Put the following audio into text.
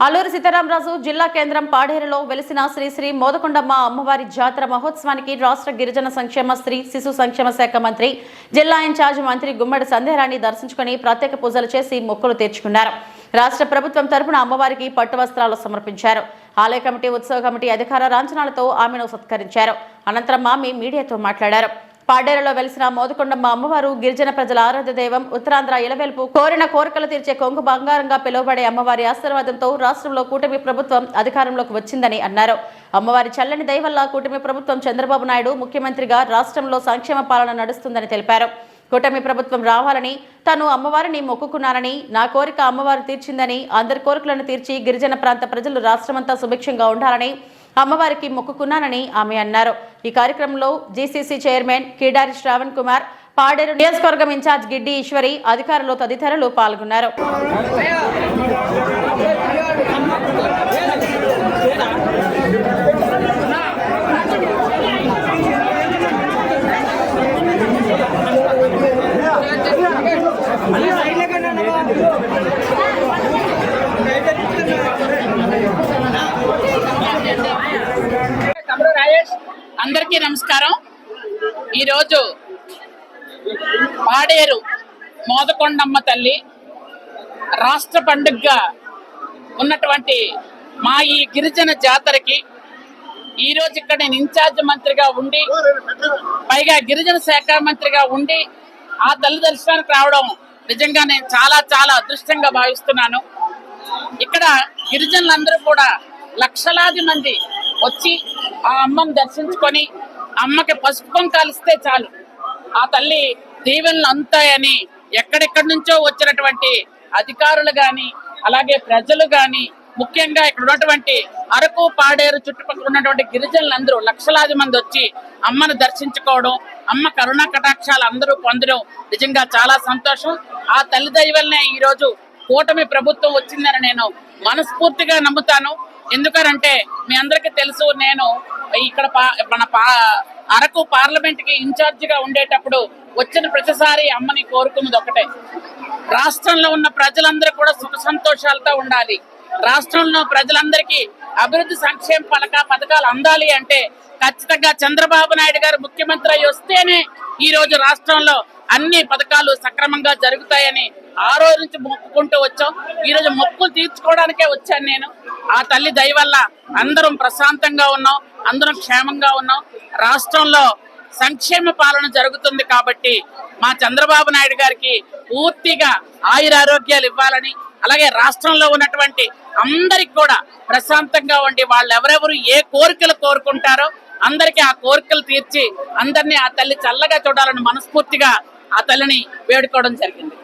అల్లూరి సీతారామరాజు జిల్లా కేంద్రం పాడేరులో వెలిసిన శ్రీ శ్రీ మోదకొండమ్మ అమ్మవారి జాతర మహోత్సవానికి రాష్ట్ర గిరిజన సంక్షేమ స్త్రీ శిశు సంక్షేమ శాఖ మంత్రి జిల్లా ఇన్ఛార్జ్ మంత్రి గుమ్మడి సంధ్యారాణి దర్శించుకుని ప్రత్యేక పూజలు చేసి మొక్కులు తీర్చుకున్నారు. రాష్ట్ర ప్రభుత్వం తరపున అమ్మవారికి పట్టు వస్త్రాలు సమర్పించారు. ఆలయ కమిటీ ఉత్సవ కమిటీ అధికార లాంఛనాలతో ఆమెను సత్కరించారు. అనంతరం ఆమె మీడియాతో మాట్లాడారు. పాడేరులో వెలిసిన మోదకొండమ్మ అమ్మవారు గిరిజన ప్రజల ఆరాధ్య దైవం. ఉత్తరాంధ్ర ఇలవెల్పు కోరిన కోరికలు తీర్చే కొంగు బంగారంగా పిలువబడే అమ్మవారి ఆశీర్వాదంతో రాష్ట్రంలో కూటమి ప్రభుత్వం అధికారంలోకి వచ్చిందని అన్నారు. అమ్మవారి చల్లని దయ వల్ల కూటమి ప్రభుత్వం చంద్రబాబు నాయుడు ముఖ్యమంత్రిగా రాష్ట్రంలో సంక్షేమ పాలన నడుస్తుందని తెలిపారు. కూటమి ప్రభుత్వం రావాలని తాను అమ్మవారిని మొక్కుకున్నానని, నా కోరిక అమ్మవారు తీర్చిందని, అందరి కోరికలను తీర్చి గిరిజన ప్రాంత ప్రజలు రాష్ట్రమంతా సుభిక్షంగా ఉండాలని అమ్మవారికి మొక్కుకున్నానని ఆమె అన్నారు. ఈ కార్యక్రమంలో జీసీసీ చైర్మన్ కిడారి శ్రావణ్ కుమార్, పాడేరు నియోజకవర్గం ఇన్ఛార్జ్ గిడ్డి ఈశ్వరి, అధికారులు తదితరులు పాల్గొన్నారు. అందరికీ నమస్కారం. ఈరోజు పాడేరు మోదకొండమ్మ తల్లి రాష్ట్ర పండుగగా ఉన్నటువంటి మా ఈ గిరిజన జాతరకి ఈరోజు ఇక్కడ నేను ఇన్ఛార్జ్ మంత్రిగా ఉండి, పైగా గిరిజన శాఖ మంత్రిగా ఉండి ఆ తల్లి దర్శనానికి రావడం నిజంగా నేను చాలా చాలా అదృష్టంగా భావిస్తున్నాను. ఇక్కడ గిరిజనులందరూ కూడా లక్షలాది మంది వచ్చి ఆ అమ్మను దర్శించుకొని అమ్మకి పసుపు కుంకాలు ఇస్తే చాలు ఆ తల్లి దీవెనలు అందుతాయని ఎక్కడెక్కడి నుంచో వచ్చినటువంటి అధికారులు గాని, అలాగే ప్రజలు గాని, ముఖ్యంగా ఇక్కడ ఉన్నటువంటి అరకు పాడేరు చుట్టుపక్కల ఉన్నటువంటి గిరిజనులందరూ లక్షలాది మంది వచ్చి అమ్మను దర్శించుకోవడం, అమ్మ కరుణా కటాక్షాలు అందరూ పొందడం నిజంగా చాలా సంతోషం. ఆ తల్లి దయ వల్లనే ఈరోజు కూటమి ప్రభుత్వం వచ్చిందని నేను మనస్ఫూర్తిగా నమ్ముతాను. ఎందుకనంటే మీ అందరికీ తెలుసు, నేను ఇక్కడ మన అరకు పార్లమెంట్ కి ఇన్ఛార్జ్ గా ఉండేటప్పుడు వచ్చిన ప్రతిసారి అమ్మని కోరుకున్నది ఒకటే, రాష్ట్రంలో ఉన్న ప్రజలందరూ కూడా సుఖ సంతోషాలతో ఉండాలి, రాష్ట్రంలో ప్రజలందరికీ అభివృద్ధి సంక్షేమ పథకాలు అందాలి అంటే ఖచ్చితంగా చంద్రబాబు నాయుడు గారు ముఖ్యమంత్రి అయి వస్తేనే ఈ రోజు రాష్ట్రంలో అన్ని పథకాలు సక్రమంగా జరుగుతాయని ఆ రోజు నుంచి మొక్కుకుంటూ వచ్చాం. ఈ రోజు మొక్కులు తీర్చుకోవడానికే వచ్చాను నేను. ఆ తల్లి దయ వల్ల అందరం ప్రశాంతంగా ఉన్నాం, అందరం క్షేమంగా ఉన్నాం. రాష్ట్రంలో సంక్షేమ పాలన జరుగుతుంది కాబట్టి మా చంద్రబాబు నాయుడు గారికి పూర్తిగా ఆయురారోగ్యాలు ఇవ్వాలని, అలాగే రాష్ట్రంలో ఉన్నటువంటి అందరికి కూడా ప్రశాంతంగా ఉండి వాళ్ళు ఎవరెవరు ఏ కోరికలు కోరుకుంటారో అందరికీ ఆ కోరికలు తీర్చి అందరినీ ఆ తల్లి చల్లగా చూడాలని మనస్ఫూర్తిగా ఆ తల్లిని వేడుకోవడం జరిగింది.